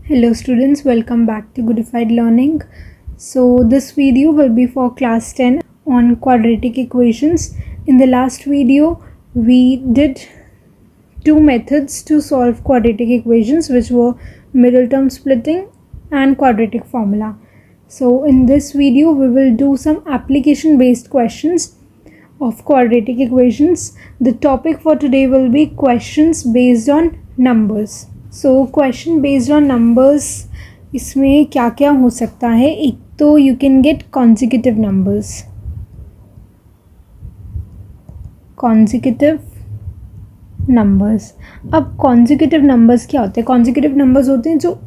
Hello students, welcome back to Goodified Learning. So this video will be for class 10 on quadratic equations. In the last video, we did two methods to solve quadratic equations, which were middle term splitting and quadratic formula. So in this video, we will do some application based questions of quadratic equations. The topic for today will be questions based on numbers. So question based on numbers इसमें क्या क्या हो सकता है. एक तो you can get consecutive numbers. अब consecutive numbers क्या होते हैं? कॉन्जिक्यूटिव नंबर्स होते हैं जो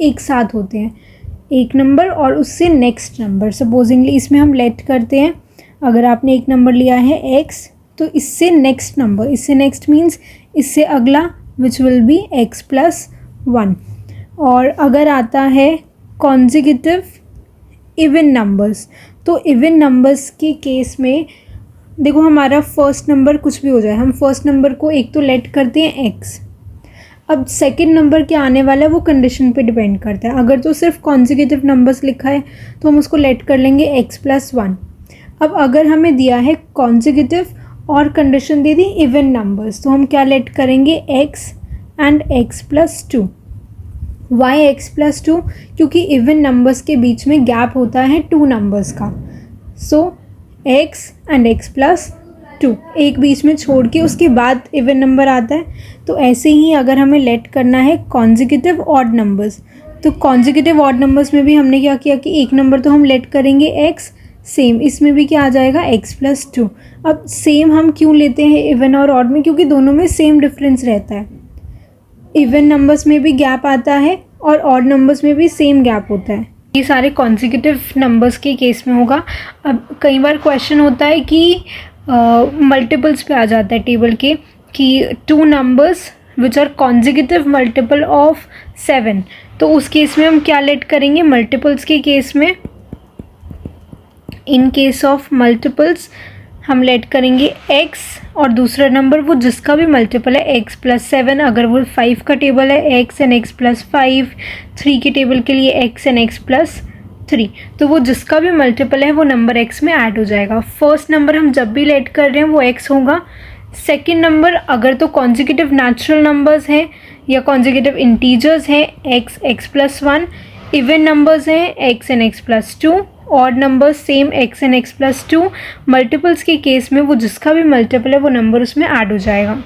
एक साथ होते हैं, एक नंबर और उससे नेक्स्ट नंबर. सपोजिंगली इसमें हम लेट करते हैं, अगर आपने एक नंबर लिया है x, तो इससे नेक्स्ट नंबर, इससे नेक्स्ट मीन्स इससे अगला, which will be x plus 1. और अगर आता है कॉन्जिक्यूटिव इवन नंबर्स, तो इवन नंबर्स के केस में देखो हमारा फर्स्ट नंबर कुछ भी हो जाए, हम फर्स्ट नंबर को एक तो लेट करते हैं x. अब सेकंड नंबर क्या आने वाला है वो कंडीशन पे डिपेंड करता है. अगर तो सिर्फ कॉन्जिक्यूटिव नंबर्स लिखा है तो हम उसको लेट कर लेंगे x प्लस 1. अब अगर हमें दिया है कॉन्जिक्यूटिव और कंडीशन दे दी इवन नंबर्स, तो हम क्या लेट करेंगे x and x plus 2. Why x plus 2? क्योंकि इवन नंबर्स के बीच में गैप होता है 2 नंबर्स का. सो x एंड x प्लस 2 एक बीच में छोड़ के उसके बाद इवन नंबर आता है. तो ऐसे ही अगर हमें लेट करना है कॉन्जिक्यूटिव ऑड नंबर्स, तो कॉन्जिक्यूटिव ऑड नंबर्स में भी हमने क्या किया कि एक नंबर तो हम लेट करेंगे x, सेम इसमें भी क्या आ जाएगा x प्लस 2. अब सेम हम क्यों लेते हैं इवन और ऑड में? क्योंकि दोनों में सेम डिफरेंस रहता है. इवन नंबर्स में भी गैप आता है और ऑड नंबर्स में भी सेम गैप होता है. ये सारे कॉन्जिक्यूटिव नंबर्स के केस में होगा. अब कई बार क्वेश्चन होता है कि मल्टीपल्स पे आ जाता है टेबल के कि 2 numbers which are consecutive multiple of 7, तो उस केस में हम क्या लेट करेंगे? मल्टीपल्स के केस में, इन केस ऑफ मल्टीपल्स हम लेट करेंगे x और दूसरा नंबर वो जिसका भी मल्टीपल है x प्लस 7. अगर वो 5 का टेबल है x एंड x प्लस 5, 3 के टेबल के लिए x एंड x प्लस 3, तो वो जिसका भी मल्टीपल है वो नंबर x में ऐड हो जाएगा. फर्स्ट नंबर हम जब भी लेट कर रहे हैं वो x होगा. सेकेंड नंबर अगर तो कॉन्जिक्यूटिव नेचुरल नंबर्स हैं या कॉन्जिक्यूटिव इंटीजर्स हैं x, x plus 1, even numbers हैं x and x plus 2, odd numbers same x and x plus 2. Multiples के केस में वो जिसका भी मल्टीपल है वो नंबर उसमें ऐड हो जाएगा.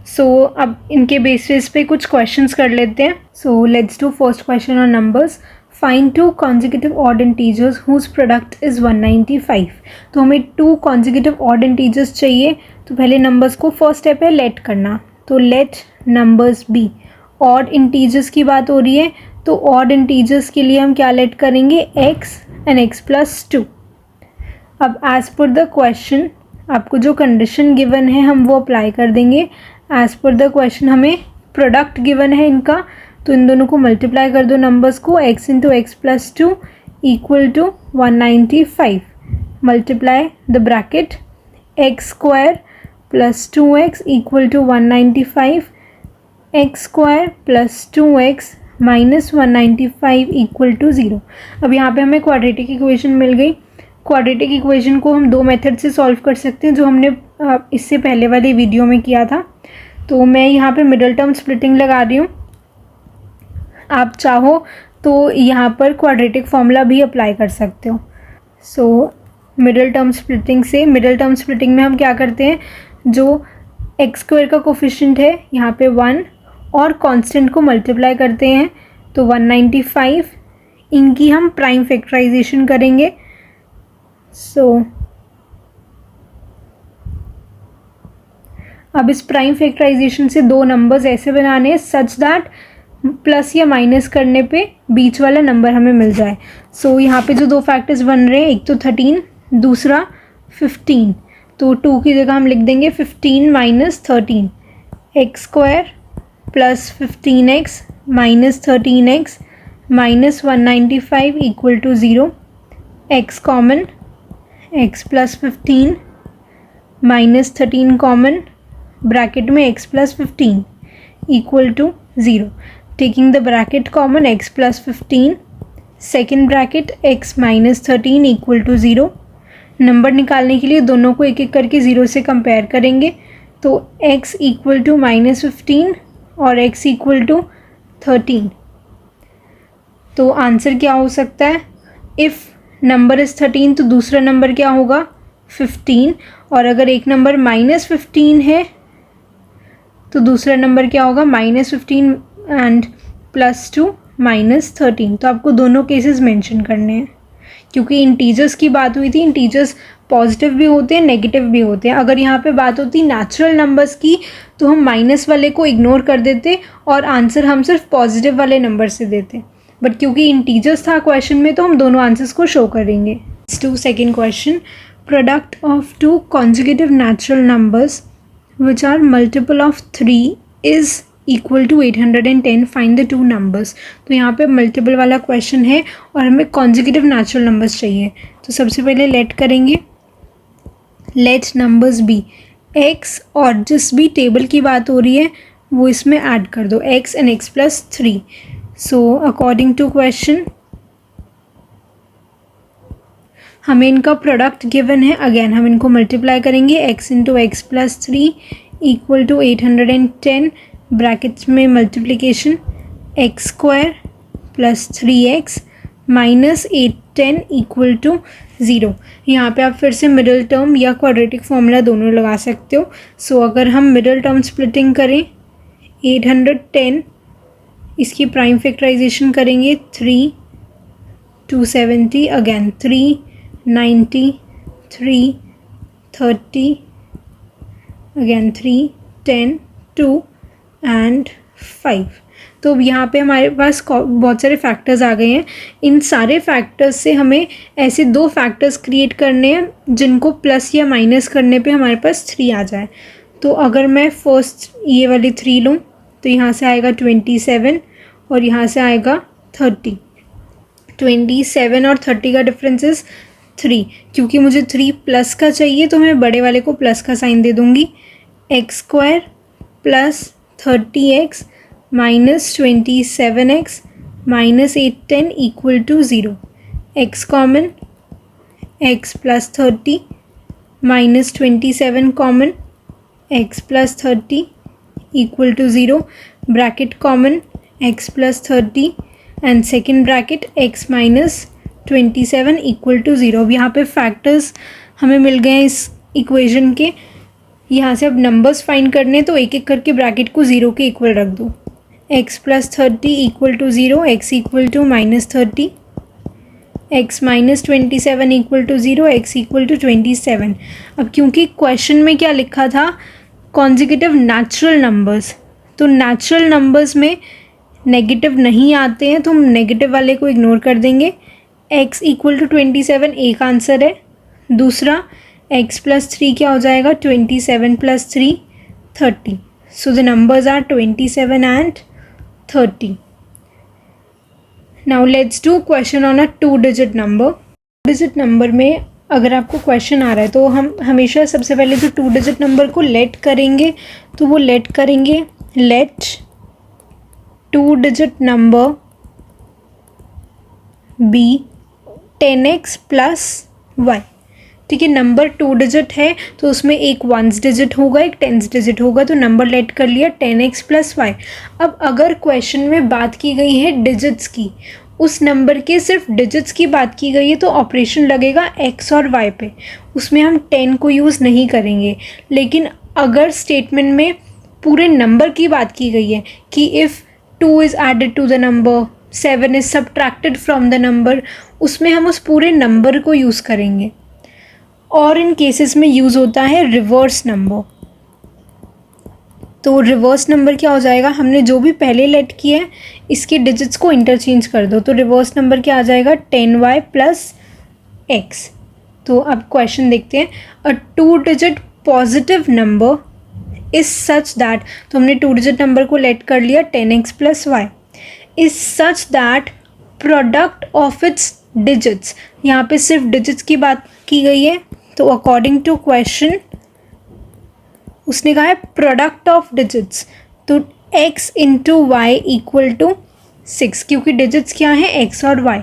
सो अब इनके बेसिस पे कुछ क्वेश्चंस कर लेते हैं. So let's do first question on numbers. Find 2 consecutive odd integers whose product is 195. तो हमें 2 कॉन्जिक्यूटिव ऑड इंटीजर्स चाहिए. तो पहले नंबर्स को फर्स्ट स्टेप है लेट करना, तो let numbers be. Odd integers की बात हो रही है, तो ऑड इंटीजर्स के लिए हम क्या लेट करेंगे? x and x plus 2. अब एज पर द क्वेश्चन आपको जो कंडीशन गिवन है हम वो अप्लाई कर देंगे. एज पर द क्वेश्चन हमें प्रोडक्ट गिवन है इनका, तो इन दोनों को मल्टीप्लाई कर दो नंबर्स को. x into x plus 2 equal to 195. Multiply the bracket x square plus 2x equal to 195, x square plus 2x minus 195 equal to 0. अब यहाँ पे हमें क्वाड्रेटिक इक्वेशन मिल गई. क्वाड्रेटिक इक्वेशन को हम 2 मेथड से सॉल्व कर सकते हैं जो हमने इससे पहले वाली वीडियो में किया था. तो मैं यहाँ पे मिडल टर्म स्प्लिटिंग लगा रही हूँ. आप चाहो तो यहाँ पर क्वाड्रेटिक फॉर्मूला भी अप्लाई कर सकते हो. सो मिडल टर्म स्प्लिटिंग में हम क्या करते हैं, जो एक्स स्क्वायर का कोफिशिएंट है यहाँ पे 1 और कांस्टेंट को मल्टीप्लाई करते हैं, तो 195. इनकी हम प्राइम फैक्टराइजेशन करेंगे. सो अब इस प्राइम फैक्टराइजेशन से 2 नंबर्स ऐसे बनाने हैं सच दैट प्लस या माइनस करने पे बीच वाला नंबर हमें मिल जाए. सो यहाँ पे जो 2 फैक्टर्स बन रहे हैं, एक तो 13, दूसरा 15. तो 2 की जगह हम लिख देंगे 15 minus 13, x square plus 15x minus 13x minus 195 equal to 0. x common, x plus 15 minus 13 common, bracket में x plus 15 equal to 0. Taking the bracket common x plus 15, second bracket x minus 13 equal to 0। Number निकालने के लिए दोनों को एक एक करके 0 से कंपेयर करेंगे, तो x इक्वल टू माइनस 15 और x इक्वल टू 13। तो आंसर क्या हो सकता है? इफ़ नंबर इज़ 13 तो दूसरा नंबर क्या होगा? 15। और अगर एक नंबर माइनस 15 है तो दूसरा नंबर क्या होगा? Minus 15 and plus 2 minus 13। तो आपको दोनों केसेस मेंशन करने हैं, क्योंकि इंटीजर्स की बात हुई थी। इंटीजर्स पॉजिटिव भी होते हैं, नेगेटिव भी होते हैं। अगर यहाँ पे बात होती नेचुरल नंबर्स की तो हम माइनस वाले को इग्नोर कर देते और आंसर हम सिर्फ पॉजिटिव वाले नंबर से देते, बट क्योंकि इंटीजर्स था क्वेश्चन में तो हम दोनों आंसर्स को शो करेंगे। Let's do second question. Product of two consecutive natural numbers which are multiple of 3 is equal to 810, find the two numbers। तो यहाँ पे मल्टीपल वाला क्वेश्चन है और हमें कॉन्जिक्यूटिव नेचुरल नंबर्स चाहिए। तो सबसे पहले लेट करेंगे, लेट नंबर्स बी x, और जिस भी टेबल की बात हो रही है वो इसमें ऐड कर दो, x and x plus 3। So according to question हमें इनका प्रोडक्ट गिवन है। अगेन हम इनको मल्टीप्लाई करेंगे, x into x plus 3 equal to 810, brackets में multiplication x square plus 3x minus 810 equal to 0। यहाँ पे आप फिर से मिडिल टर्म या क्वाड्रेटिक फॉर्मूला दोनों लगा सकते हो। सो अगर हम मिडिल टर्म स्प्लिटिंग करें 810, इसकी प्राइम फैक्टराइजेशन करेंगे 3 270, अगेन 3 90 3 30, अगेन 3 10 2 एंड 5। तो अब यहाँ पे हमारे पास बहुत सारे फैक्टर्स आ गए हैं। इन सारे फैक्टर्स से हमें ऐसे दो फैक्टर्स क्रिएट करने हैं जिनको प्लस या माइनस करने पे हमारे पास 3 आ जाए। तो अगर मैं फर्स्ट ये वाली 3 लूँ तो यहाँ से आएगा 27 और यहाँ से आएगा 30। 27 और 30 का डिफरेंस इज 3। क्योंकि मुझे 3 प्लस का चाहिए तो मैं बड़े वाले को प्लस का साइन दे दूँगी। X square plus 30x minus 27x minus 810 equal to 0। X common, x plus 30 minus 27 common, x plus 30 equal to 0, bracket common x plus 30 and second bracket x minus 27 equal to 0। अब यहाँ पे factors हमें मिल गए हैं इस equation के। यहाँ से अब नंबर्स फाइंड करने तो एक एक करके ब्रैकेट को 0 के इक्वल रख दो। x plus 30 equal to 0, x equal to minus 30, x minus 27 equal to 0, x equal to 27। अब क्योंकि क्वेश्चन में क्या लिखा था, कॉन्जिक्यूटिव नेचुरल नंबर्स, तो नेचुरल नंबर्स में नेगेटिव नहीं आते हैं तो हम नेगेटिव वाले को इग्नोर कर देंगे। x इक्वल टू 27 एक आंसर है। दूसरा x प्लस 3 क्या हो जाएगा, 27 plus 3 30। So the numbers are 27 and 30। Now let's do question on a 2 digit number. 2 digit number में अगर आपको क्वेश्चन आ रहा है तो हम हमेशा सबसे पहले जो 2 डिजिट नंबर को लेट करेंगे तो वो लेट करेंगे let 2 digit number be 10x plus y। ठीक है, नंबर 2 डिजिट है तो उसमें एक 1s डिजिट होगा, एक 10s डिजिट होगा, तो नंबर लेट कर लिया 10x प्लस y। अब अगर क्वेश्चन में बात की गई है डिजिट्स की, उस नंबर के सिर्फ डिजिट्स की बात की गई है तो ऑपरेशन लगेगा x और y पे, उसमें हम 10 को यूज़ नहीं करेंगे। लेकिन अगर स्टेटमेंट में पूरे नंबर की बात की गई है कि if 2 is added to the number, 7 is subtracted from the number, उसमें हम उस पूरे नंबर को यूज़ करेंगे। और इन केसेस में यूज़ होता है रिवर्स नंबर। तो रिवर्स नंबर क्या हो जाएगा, हमने जो भी पहले लेट किया है इसके डिजिट्स को इंटरचेंज कर दो, तो रिवर्स नंबर क्या आ जाएगा 10y प्लस x। तो अब क्वेश्चन देखते हैं। अ 2 digit positive number is such that, तो हमने 2 डिजिट नंबर को लेट कर लिया 10x plus y, is such that product of its digits, यहाँ पे सिर्फ डिजिट्स की बात की गई है। तो अकॉर्डिंग टू क्वेश्चन उसने कहा है प्रोडक्ट ऑफ डिजिट्स, तो x into y equal to 6, क्योंकि डिजिट्स क्या हैं, x और y.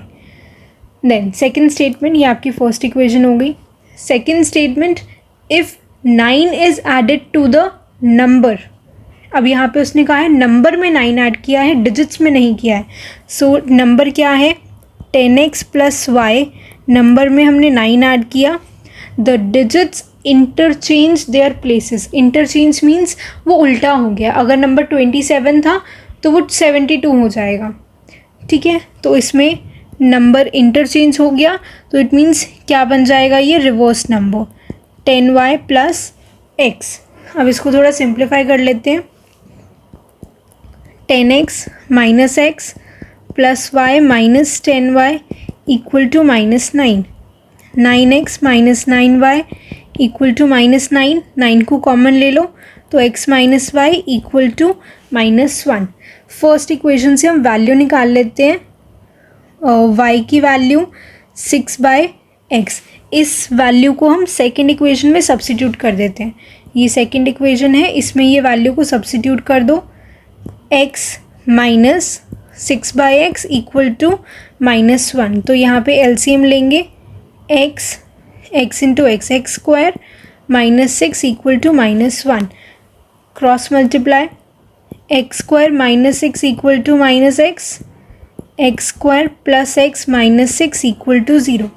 देन सेकेंड स्टेटमेंट, ये आपकी फर्स्ट इक्वेशन हो गई. Second statement, if 9 is added to the number. अब यहाँ पे उसने कहा है नंबर में 9 ऐड किया है, डिजिट्स में नहीं किया है. सो नंबर क्या है, 10x प्लस वाई. नंबर में हमने 9 ऐड किया. The digits interchange their places. Interchange means वो उल्टा हो गया. अगर नंबर 27 था तो वो 72 हो जाएगा. ठीक है, तो इसमें नंबर इंटरचेंज हो गया, तो इट मीन्स क्या बन जाएगा, ये reverse number 10y plus x. अब इसको थोड़ा सिंप्लीफाई कर लेते हैं. 10x minus x plus y minus 10y equal to minus 9. 9x minus 9y equal to minus 9. 9 को कॉमन ले लो तो x minus y equal to minus 1. First equation से हम वैल्यू निकाल लेते हैं. y की वैल्यू 6/x. इस वैल्यू को हम सेकेंड इक्वेशन में सब्स्टिट्यूट कर देते हैं. ये सेकेंड इक्वेशन है, इसमें ये वैल्यू को सब्स्टिट्यूट कर दो. x minus 6/x equal to minus 1. तो यहाँ पे एलसीएम लेंगे. x into x square minus 6 equal to minus 1. Cross multiply. X square minus 6 equal to minus x square plus x minus 6 equal to 0.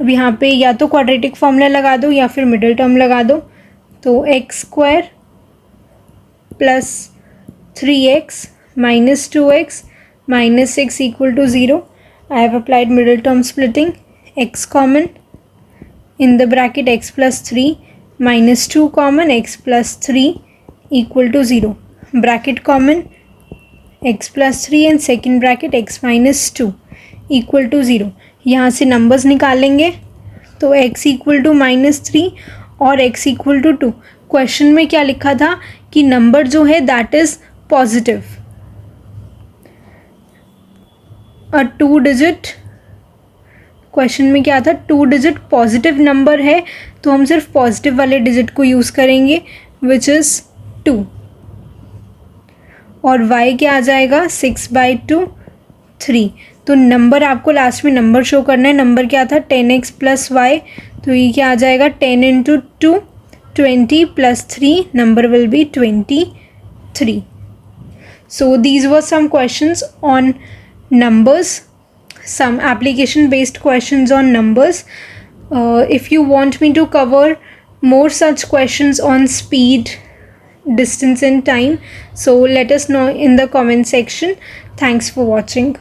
अब यहाँ पे या तो क्वाड्रेटिक फॉर्मूला लगा दो या फिर मिडिल टर्म लगा दो. तो x square plus 3x minus 2x minus 6 equal to 0. I have applied middle term splitting. X common in the bracket x plus 3 minus 2 common x plus 3 equal to 0. Bracket common x plus 3 and second bracket x minus 2 equal to 0. यहाँ से numbers निकालेंगे तो x equal to minus 3 और x equal to 2. Question में क्या लिखा था कि नंबर जो है that is positive. A 2 digit, question में क्या था, 2 डिजिट पॉजिटिव नंबर है तो हम सिर्फ पॉजिटिव वाले डिजिट को यूज़ करेंगे विच इज़ 2. और y क्या आ जाएगा, 6/2 3. तो नंबर आपको लास्ट में नंबर शो करना है. नंबर क्या था, 10x प्लस वाई. तो ये क्या आ जाएगा, 10 into 2 20 plus 3, number will be 23. So these were some questions on numbers, some application based questions on numbers. If you want me to cover more such questions on speed, distance and time, so let us know in the comment section. Thanks for watching.